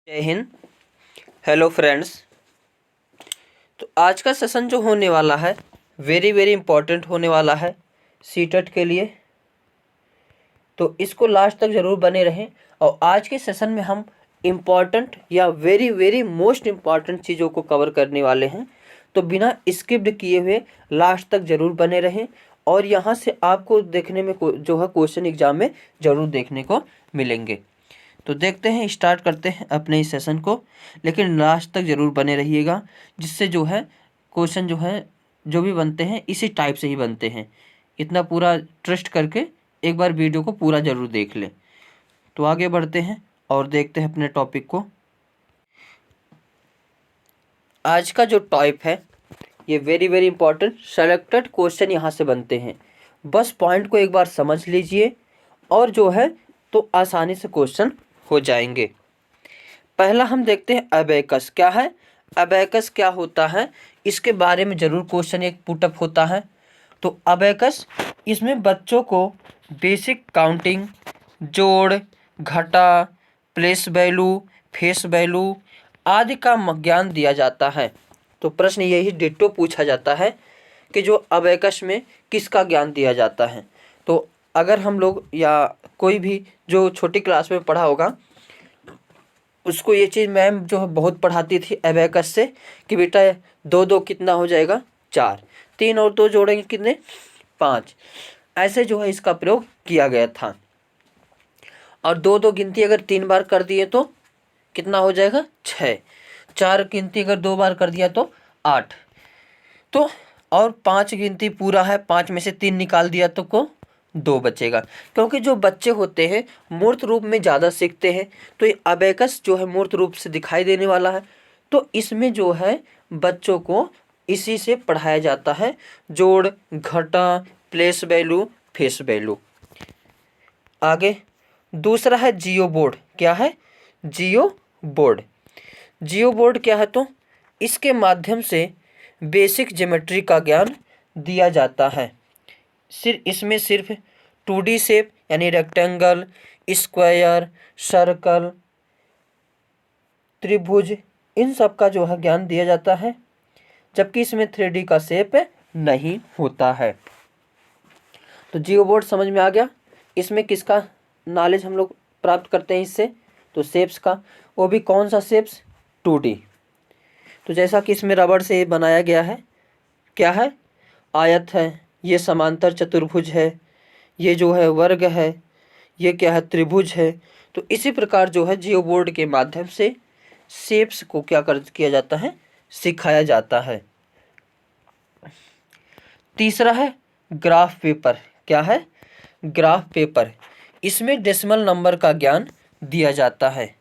जय Hind. Hello friends. तो आज का सेशन जो होने वाला है वेरी वेरी इंपॉर्टेंट होने वाला है सीटेट के लिए, तो इसको लास्ट तक ज़रूर बने रहें। और आज के सेशन में हम इम्पॉर्टेंट या वेरी वेरी मोस्ट इम्पॉर्टेंट चीज़ों को कवर करने वाले हैं, तो बिना स्किप्ड किए हुए लास्ट तक ज़रूर बने रहें। और यहाँ से आपको देखने में जो है क्वेश्चन एग्जाम में ज़रूर देखने को मिलेंगे। तो देखते हैं, स्टार्ट करते हैं अपने इस सेशन को, लेकिन लास्ट तक ज़रूर बने रहिएगा, जिससे जो है क्वेश्चन जो है जो भी बनते हैं इसी टाइप से ही बनते हैं। इतना पूरा ट्रस्ट करके एक बार वीडियो को पूरा ज़रूर देख लें। तो आगे बढ़ते हैं और देखते हैं अपने टॉपिक को। आज का जो टॉपिक है ये very very important selected question यहाँ से बनते हैं। बस पॉइंट को एक बार समझ लीजिए और जो है तो आसानी से क्वेश्चन हो जाएंगे। पहला हम देखते हैं अबेकस क्या है। अबेकस क्या होता है इसके बारे में ज़रूर क्वेश्चन एक पुटअप होता है। तो अबेकस, इसमें बच्चों को बेसिक काउंटिंग, जोड़ घटा, प्लेस वैल्यू, फेस वैल्यू आदि का ज्ञान दिया जाता है। तो प्रश्न यही डिट्टो पूछा जाता है कि जो अबेकस में किसका ज्ञान दिया जाता है। तो अगर हम लोग या कोई भी जो छोटी क्लास में पढ़ा होगा उसको ये चीज़ मैम जो है बहुत पढ़ाती थी अबेकस से कि बेटा दो दो कितना हो जाएगा 4, 3 और 2 जोड़ेंगे कितने 5। ऐसे जो है इसका प्रयोग किया गया था। और 2 गिनती अगर 3 बार कर दिए तो कितना हो जाएगा 6, 4 गिनती अगर 2 बार कर दिया तो 8, तो और 5 गिनती पूरा है, 5 में से 3 निकाल दिया तो को 2 बचेगा। क्योंकि जो बच्चे होते हैं मूर्त रूप में ज़्यादा सीखते हैं, तो ये अबेकस जो है मूर्त रूप से दिखाई देने वाला है। तो इसमें जो है बच्चों को इसी से पढ़ाया जाता है, जोड़ घटा, प्लेस वैल्यू, फेस वैल्यू। आगे दूसरा है जियो बोर्ड। क्या है जियो बोर्ड। जियो बोर्ड क्या है, तो इसके माध्यम से बेसिक ज्योमेट्री का ज्ञान दिया जाता है। इसमें सिर्फ 2D शेप यानी रेक्टेंगल, स्क्वायर, सर्कल, त्रिभुज इन सब का जो है ज्ञान दिया जाता है, जबकि इसमें 3D का शेप नहीं होता है। तो जियो बोर्ड समझ में आ गया। इसमें किसका नॉलेज हम लोग प्राप्त करते हैं इससे, तो शेप्स का, वो भी कौन सा शेप्स 2D। तो जैसा कि इसमें रबड़ से बनाया गया है, क्या है आयत है, ये समांतर चतुर्भुज है, ये जो है वर्ग है, ये क्या है त्रिभुज है। तो इसी प्रकार जो है जियो बोर्ड के माध्यम से शेप्स को किया जाता है, सिखाया जाता है। तीसरा है ग्राफ पेपर। क्या है ग्राफ पेपर। इसमें डेसिमल नंबर का ज्ञान दिया जाता है,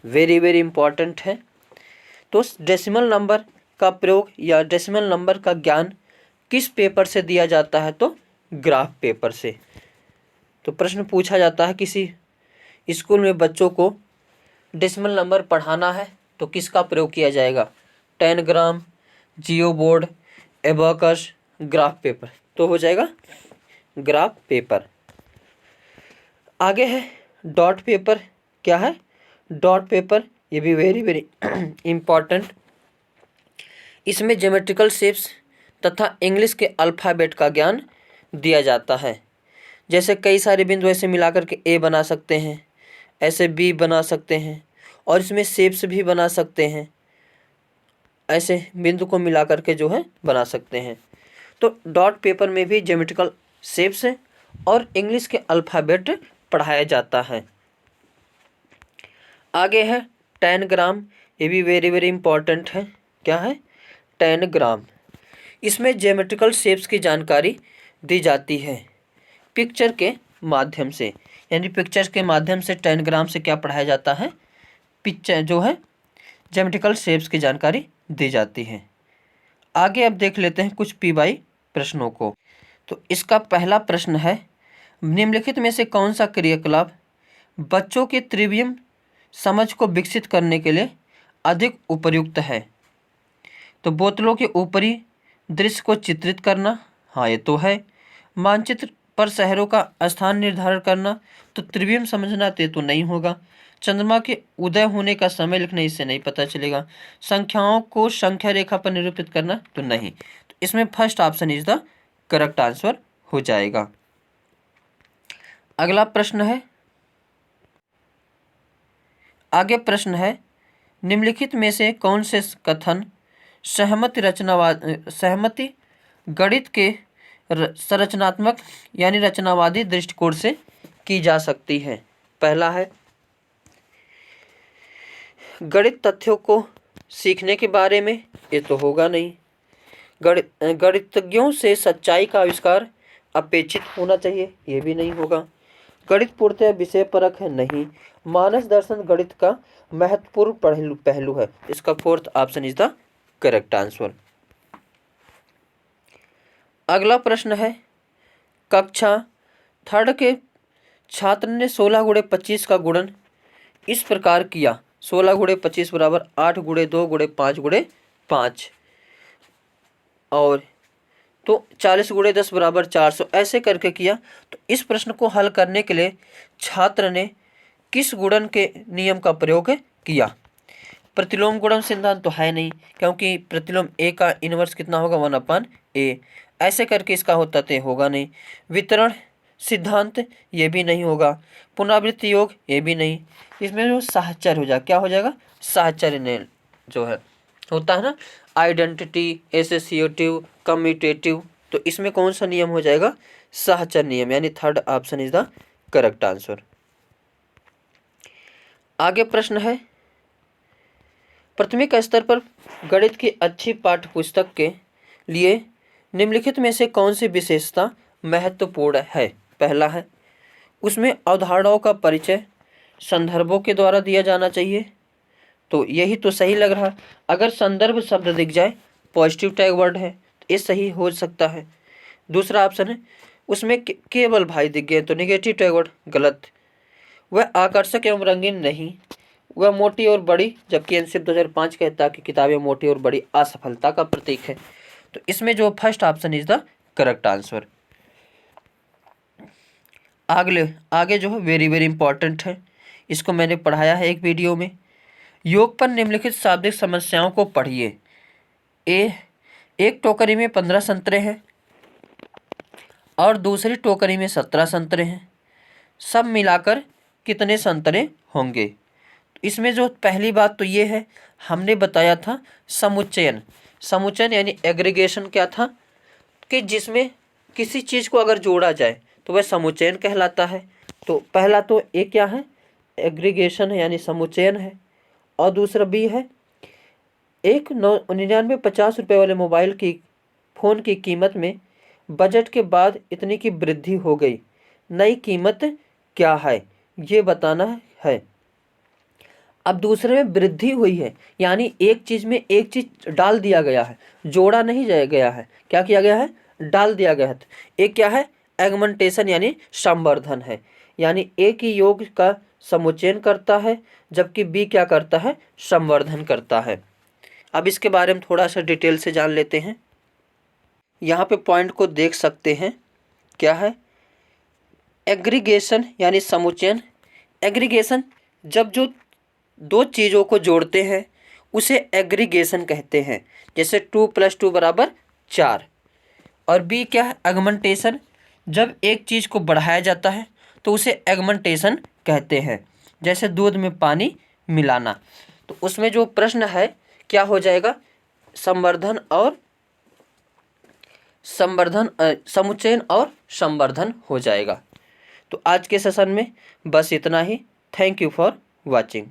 वेरी वेरी इंपॉर्टेंट है। तो डेसिमल नंबर का प्रयोग या डेसिमल नंबर का ज्ञान किस पेपर से दिया जाता है, तो ग्राफ पेपर से। तो प्रश्न पूछा जाता है किसी स्कूल में बच्चों को डेसिमल नंबर पढ़ाना है तो किसका प्रयोग किया जाएगा, टैनग्राम, जियो बोर्ड, एबेकस, ग्राफ पेपर। तो हो जाएगा ग्राफ पेपर। आगे है डॉट पेपर। क्या है डॉट पेपर, ये भी वेरी वेरी इम्पॉर्टेंट। इसमें ज्योमेट्रिकल शेप्स तथा इंग्लिश के अल्फ़ाबेट का ज्ञान दिया जाता है। जैसे कई सारे बिंदु ऐसे मिलाकर के ए बना सकते हैं, ऐसे बी बना सकते हैं, और इसमें शेप्स भी बना सकते हैं, ऐसे बिंदु को मिलाकर के जो है बना सकते हैं। तो डॉट पेपर में भी ज्योमेट्रिकल शेप्स और इंग्लिश के अल्फ़ाबेट पढ़ाया जाता है। आगे है टैनग्राम। ये भी वेरी वेरी इंपॉर्टेंट है। क्या है टैनग्राम। इसमें ज्योमेट्रिकल शेप्स की जानकारी दी जाती है पिक्चर के माध्यम से, यानी पिक्चर्स के माध्यम से टैनग्राम से क्या पढ़ाया जाता है, पिक्चर जो है ज्योमेट्रिकल शेप्स की जानकारी दी जाती है। आगे अब देख लेते हैं कुछ PY प्रश्नों को। तो इसका पहला प्रश्न है, निम्नलिखित में से कौन सा क्रियाकलाप बच्चों के त्रिविम समझ को विकसित करने के लिए अधिक उपयुक्त है। तो बोतलों के ऊपरी दृश्य को चित्रित करना, हाँ ये तो है। मानचित्र पर शहरों का स्थान निर्धारण करना, तो त्रिविम समझना तो नहीं होगा। चंद्रमा के उदय होने का समय लिखना, इससे नहीं पता चलेगा। संख्याओं को संख्या रेखा पर निरूपित करना, तो नहीं। तो इसमें first option is the correct answer हो जाएगा। अगला प्रश्न है, आगे प्रश्न है, निम्नलिखित में से कौन से कथन सहमति गणित के संरचनात्मक यानी रचनावादी दृष्टिकोण से की जा सकती है। पहला है, गणित तथ्यों को सीखने के बारे में, ये तो होगा नहीं। गणितज्ञों से सच्चाई का आविष्कार अपेक्षित होना चाहिए, ये भी नहीं होगा। गणित पूर्णतः विषय परक है, नहीं। मानस दर्शन गणित का महत्वपूर्ण पहलू है, इसका fourth option is the correct answer. अगला प्रश्न है, कक्षा थर्ड के छात्र ने 16 गुणे 25 का गुणन इस प्रकार किया, 16 गुणे 25 बराबर 8 गुणे 2 गुणे 5 गुणे 5, और तो 40 गुणे 10 बराबर 400, ऐसे करके किया। तो इस प्रश्न को हल करने के लिए छात्र ने किस गुणन के नियम का प्रयोग किया? प्रतिलोम गुणन सिद्धांत तो है नहीं, क्योंकि प्रतिलोम ए का इनवर्स कितना होगा, 1/a, ऐसे करके इसका होता तो होगा नहीं। वितरण सिद्धांत, ये भी नहीं होगा। पुनरावृत्ति योग, ये भी नहीं। इसमें जो साहचर्य हो जाएगा, क्या हो जाएगा, साहचर्य ने जो है होता है ना, आइडेंटिटी, एसोसिएटिव, कम्यूटेटिव, तो इसमें कौन सा नियम हो जाएगा, साहचर्य नियम, यानी third option is the correct answer. आगे प्रश्न है, प्राथमिक स्तर पर गणित की अच्छी पाठ्य पुस्तक के लिए निम्नलिखित में से कौन सी विशेषता महत्वपूर्ण है? पहला है, उसमें अवधारणाओं का परिचय संदर्भों के द्वारा दिया जाना चाहिए, तो यही तो सही लग रहा। अगर संदर्भ शब्द दिख जाए, पॉजिटिव टैग वर्ड है, तो ये सही हो सकता है। दूसरा ऑप्शन है, उसमें केवल भाई दिख गए, तो नेगेटिव टैग वर्ड, गलत। वह आकर्षक एवं रंगीन नहीं, वह मोटी और बड़ी, जबकि एनसीईआरटी 2005 कहता है कि किताबें मोटी और बड़ी असफलता का प्रतीक है। तो इसमें जो first option is the correct answer. आगे जो है वेरी वेरी इंपॉर्टेंट है, इसको मैंने पढ़ाया है एक वीडियो में। योग पर निम्नलिखित शाब्दिक समस्याओं को पढ़िए। एक टोकरी में 15 संतरे हैं और दूसरी टोकरी में 17 संतरे हैं, सब मिलाकर कितने संतरे होंगे? इसमें जो पहली बात तो ये है, हमने बताया था समुच्चयन। समुच्चयन यानी एग्रीगेशन क्या था, कि जिसमें किसी चीज़ को अगर जोड़ा जाए तो वह समुच्चयन कहलाता है। तो पहला तो एक क्या है, एग्रीगेशन है यानी समुच्चयन है, और दूसरा बी है, एक 9950 रुपये वाले मोबाइल की फ़ोन की कीमत में बजट के बाद इतनी की वृद्धि हो गई, नई कीमत क्या है, ये बताना है। अब दूसरे में वृद्धि हुई है, यानी एक चीज़ में एक चीज़ डाल दिया गया है, जोड़ा नहीं गया है, क्या किया गया है, डाल दिया गया है। एक क्या है, एगमेंटेशन यानी संवर्धन है, यानी एक ही योग का समुच्चयन करता है, जबकि बी क्या करता है, संवर्धन करता है। अब इसके बारे में थोड़ा सा डिटेल से जान लेते हैं। यहाँ पे पॉइंट को देख सकते हैं, क्या है, एग्रीगेशन यानी समुच्चयन। एग्रीगेशन जब जो दो चीज़ों को जोड़ते हैं उसे एग्रीगेशन कहते हैं, जैसे 2 + 2 = 4। और बी क्या है, एगमेंटेशन, जब एक चीज़ को बढ़ाया जाता है तो उसे एगमेंटेशन कहते हैं, जैसे दूध में पानी मिलाना। तो उसमें जो प्रश्न है क्या हो जाएगा, समुच्चयन और संवर्धन हो जाएगा। तो आज के सेशन में बस इतना ही। Thank you for watching.